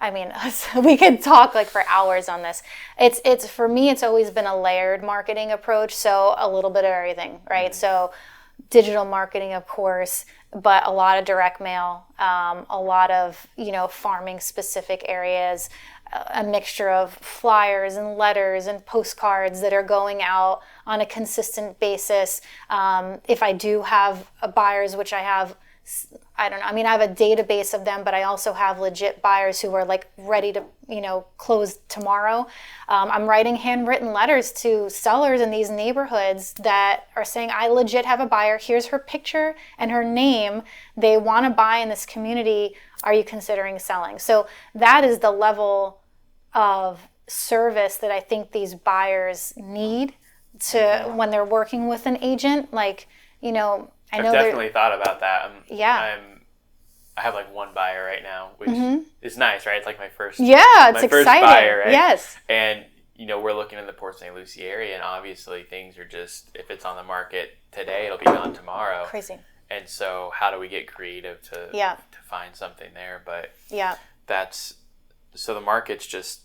I mean, we could talk like for hours on this. It's for me, it's always been a layered marketing approach. So a little bit of everything, right? So digital marketing, of course, but a lot of direct mail, a lot of, farming specific areas, a mixture of flyers and letters and postcards that are going out on a consistent basis. If I do have buyers, which I have, I don't know. I mean, I have a database of them, but I also have legit buyers who are like ready to, close tomorrow. I'm writing handwritten letters to sellers in these neighborhoods that are saying, I legit have a buyer. Here's her picture and her name. They want to buy in this community. Are you considering selling? So that is the level of service that I think these buyers need to when they're working with an agent. Like, I've definitely thought about that. I have like one buyer right now, which is nice, right? It's like my first. Yeah, it's exciting. First buyer, right? Yes. And we're looking in the Port St. Lucie area, and obviously things are just, if it's on the market today, it'll be gone tomorrow. Crazy. And so, how do we get creative to find something there? But so the market's just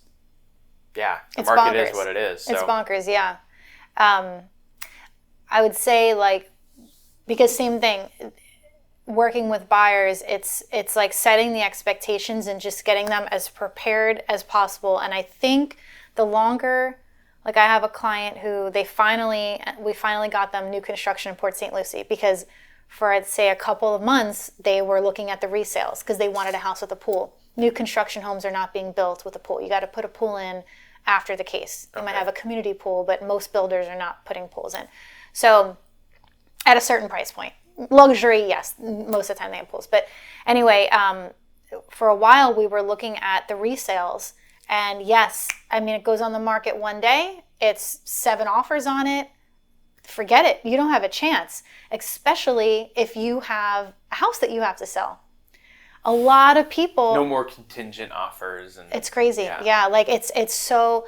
the market bonkers. Is what it is. So. It's bonkers, yeah. I would say because same thing, working with buyers, it's like setting the expectations and just getting them as prepared as possible. And I think the longer, I have a client who we finally got them new construction in Port St. Lucie, because for I'd say a couple of months, they were looking at the resales because they wanted a house with a pool. New construction homes are not being built with a pool. You got to put a pool in after the case. They might have a community pool, but most builders are not putting pools in. So at a certain price point. Luxury, yes, most of the time they have pools. But anyway, for a while we were looking at the resales. And yes, I mean, it goes on the market one day. It's 7 offers on it. Forget it. You don't have a chance, especially if you have a house that you have to sell. A lot of people... No more contingent offers. It's crazy. Yeah, it's so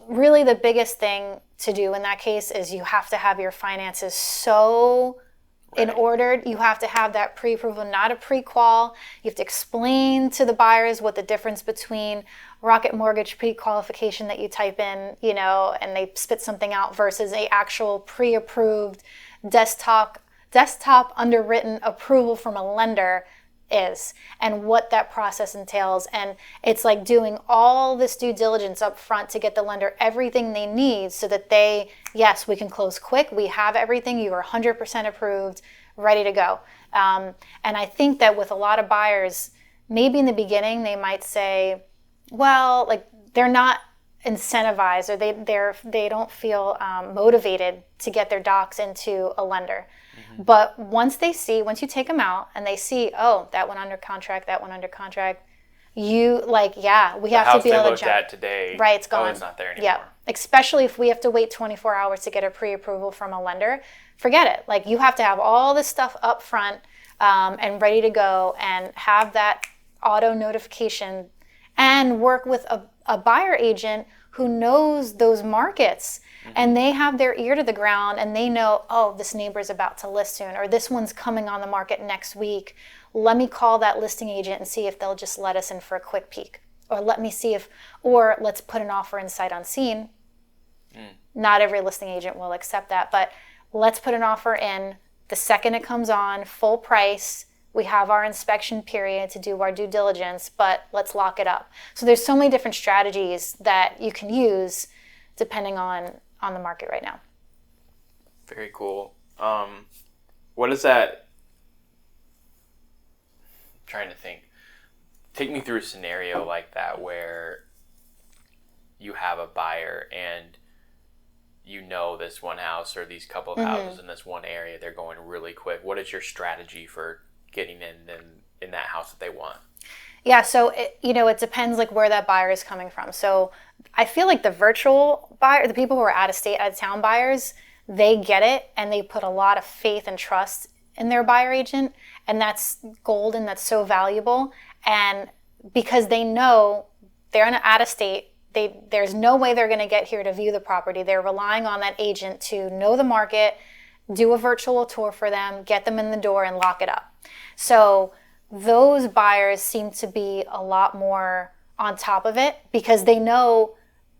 really the biggest thing to do in that case is you have to have your finances so in order. You have to have that pre-approval, not a pre-qual. You have to explain to the buyers what the difference between Rocket Mortgage pre-qualification that you type in, and they spit something out versus a actual pre-approved desktop underwritten approval from a lender is, and what that process entails. And it's like doing all this due diligence up front to get the lender everything they need so that we can close quick. We have everything. You are 100% approved, ready to go. And I think that with a lot of buyers, maybe in the beginning, they might say, well, they're not incentivized, or they don't feel motivated to get their docs into a lender. But once you take them out and they see, oh, that went under contract, we have to be able to jump. The house they looked at today, right, it's gone. It's not there anymore. Yeah, especially if we have to wait 24 hours to get a pre-approval from a lender. Forget it. You have to have all this stuff up front and ready to go, and have that auto notification, and work with a buyer agent who knows those markets. And they have their ear to the ground, and they know, oh, this neighbor's about to list soon, or this one's coming on the market next week. Let me call that listing agent and see if they'll just let us in for a quick peek. Or let's put an offer in sight unseen. Not every listing agent will accept that, but let's put an offer in. The second it comes on, full price. We have our inspection period to do our due diligence, but let's lock it up. So there's so many different strategies that you can use depending on the market right now. Very cool. What is that? I'm trying to think. Take me through a scenario like that where you have a buyer and this one house or these couple of houses in this one area, they're going really quick. What is your strategy for getting in that house that they want? Yeah, so it depends where that buyer is coming from. So I feel like the virtual buyer, the people who are out of state, out of town buyers, they get it and they put a lot of faith and trust in their buyer agent, and that's gold, and that's so valuable. And because they know they're out of state, there's no way they're going to get here to view the property. They're relying on that agent to know the market, do a virtual tour for them, get them in the door, and lock it up. So those buyers seem to be a lot more on top of it because they know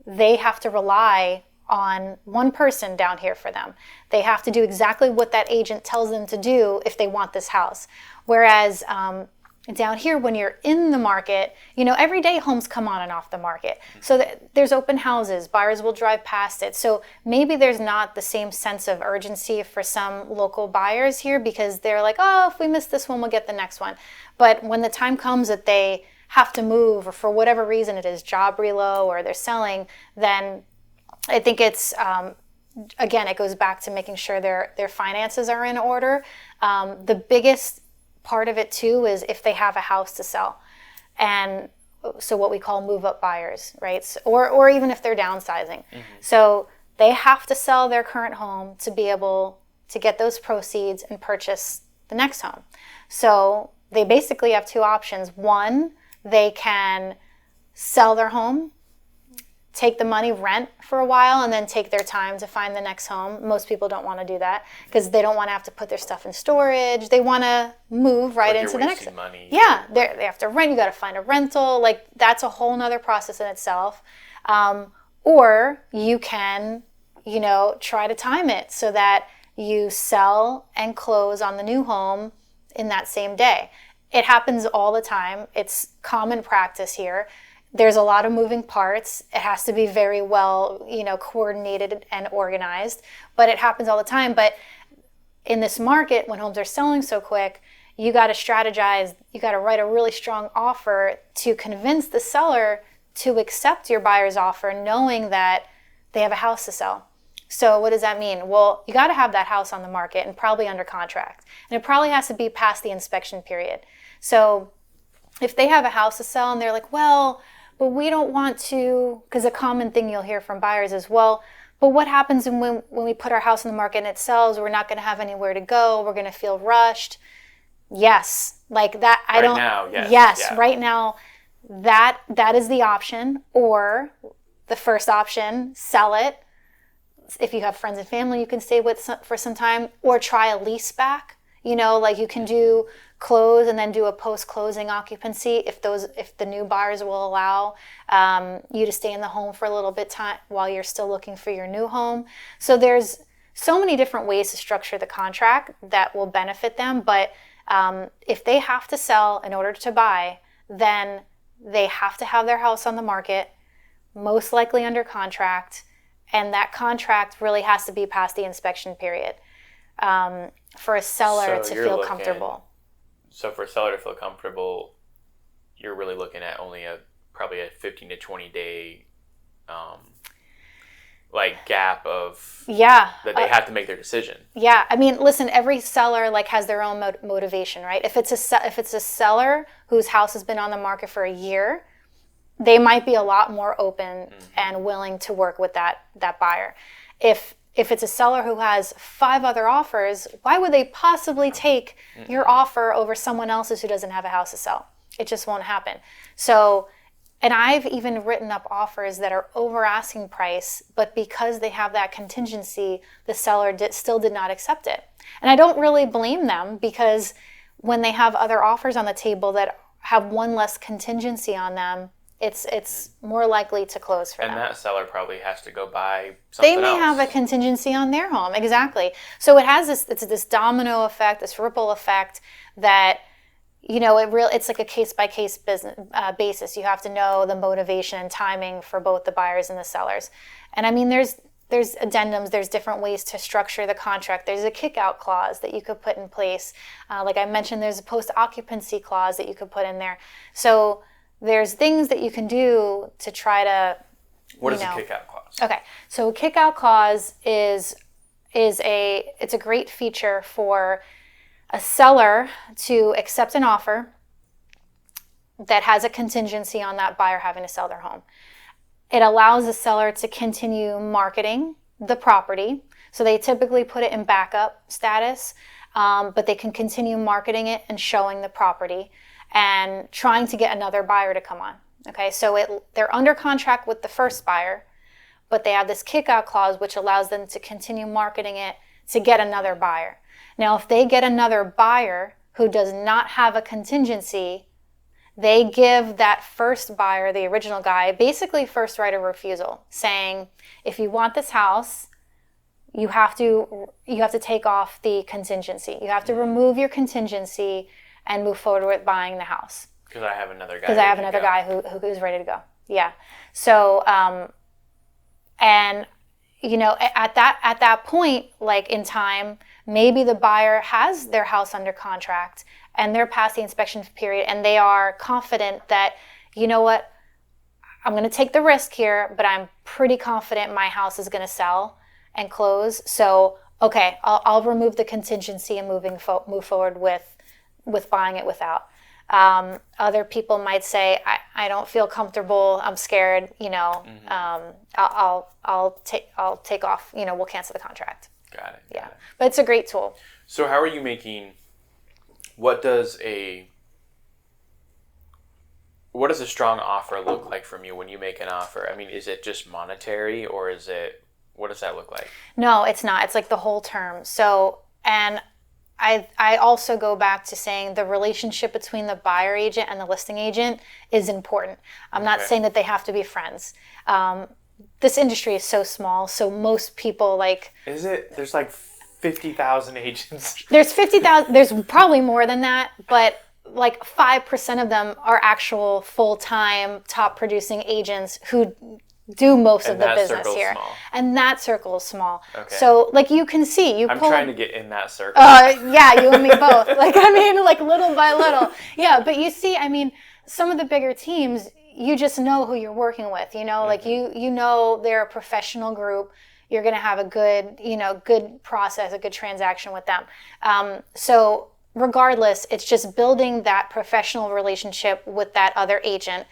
they have to rely on one person down here for them. They have to do exactly what that agent tells them to do if they want this house. Whereas down here, when you're in the market, every day homes come on and off the market. So there's open houses, buyers will drive past it. So maybe there's not the same sense of urgency for some local buyers here because they're like, oh, if we miss this one, we'll get the next one. But when the time comes that they have to move, or for whatever reason it is job relo or they're selling, then I think it's, again, it goes back to making sure their finances are in order. The biggest part of it too is if they have a house to sell, and so what we call move-up buyers, right? Or even if they're downsizing. So they have to sell their current home to be able to get those proceeds and purchase the next home. So they basically have two options. One, they can sell their home, take the money, rent for a while, and then take their time to find the next home. Most people don't want to do that because they don't want to have to put their stuff in storage. They want to move right into the next. Money. Yeah, they have to rent. You got to find a rental. Like that's a whole nother process in itself. Or you can, try to time it so that you sell and close on the new home in that same day. It happens all the time. It's common practice here. There's a lot of moving parts. It has to be very well, coordinated and organized, but it happens all the time. But in this market, when homes are selling so quick, you got to strategize. You got to write a really strong offer to convince the seller to accept your buyer's offer, knowing that they have a house to sell. So what does that mean? Well, you got to have that house on the market and probably under contract. And it probably has to be past the inspection period. So if they have a house to sell and they're like, well, but we don't want to, because a common thing you'll hear from buyers is, well, but what happens when we put our house on the market and it sells? We're not going to have anywhere to go. We're going to feel rushed. Yes, like that. Right now, yes. Yes, yeah. Right now, that is the option. Or the first option, sell it. If you have friends and family, you can stay with for some time, or try a lease back. Like you can do close and then do a post-closing occupancy if the new buyers will allow you to stay in the home for a little bit time while you're still looking for your new home. So there's so many different ways to structure the contract that will benefit them. But if they have to sell in order to buy, then they have to have their house on the market, most likely under contract, and that contract really has to be past the inspection period for a seller to feel comfortable. So for a seller to feel comfortable, you're really looking at only probably a 15 to 20 day gap of that they have to make their decision. Yeah, I mean, listen, every seller has their own motivation, right? If it's a seller whose house has been on the market for a year, they might be a lot more open and willing to work with that buyer. If it's a seller who has 5 other offers, why would they possibly take your offer over someone else's who doesn't have a house to sell? It just won't happen. So, and I've even written up offers that are over asking price, but because they have that contingency, the seller still did not accept it. And I don't really blame them, because when they have other offers on the table that have one less contingency on them, it's more likely to close for them. And that seller probably has to go buy something else. They may have a contingency on their home. Exactly. So it has this domino effect, this ripple effect that, it's like a case-by-case basis. You have to know the motivation and timing for both the buyers and the sellers. And I mean, there's addendums, there's different ways to structure the contract. There's a kick-out clause that you could put in place. Like I mentioned, there's a post-occupancy clause that you could put in there. So there's things that you can do to try to. What is a kick-out clause? Okay, so a kick-out clause it's a great feature for a seller to accept an offer that has a contingency on that buyer having to sell their home. It allows the seller to continue marketing the property. So they typically put it in backup status, but they can continue marketing it and showing the property and trying to get another buyer to come on. Okay, so they're under contract with the first buyer, but they have this kick-out clause which allows them to continue marketing it to get another buyer. Now, if they get another buyer who does not have a contingency, they give that first buyer, the original guy, basically first right of refusal, saying, if you want this house, you have to take off the contingency. You have to remove your contingency and move forward with buying the house. Because I have another guy. Because I have another guy who's ready to go. Yeah. So, and you know, at that point, like in time, maybe the buyer has their house under contract and they're past the inspection period and they are confident that, you know what, I'm going to take the risk here, but I'm pretty confident my house is going to sell and close. So, okay, I'll remove the contingency and move forward with buying it without. Other people might say, I don't feel comfortable. I'm scared. You know, I'll take off. You know, we'll cancel the contract. Got it. Yeah, but it's a great tool. So how are you making? What does a strong offer look like from you when you make an offer? I mean, is it just monetary, or is it, what does that look like? No, it's not. It's like the whole term. So, and I also go back to saying the relationship between the buyer agent and the listing agent is important. I'm not saying that they have to be friends. This industry is so small, so most people like... Is it? There's like 50,000 agents. There's 50,000. There's probably more than that, but like 5% of them are actual full-time top producing agents who do most of the business here. Small. And that circle is small. Okay. So like you can see, I'm trying to get in that circle. Yeah, you and me both. Like, I mean, like little by little. Yeah, but you see, I mean, some of the bigger teams, you just know who you're working with, you know, like you know they're a professional group. You're going to have a good process, a good transaction with them. So regardless, it's just building that professional relationship with that other agent.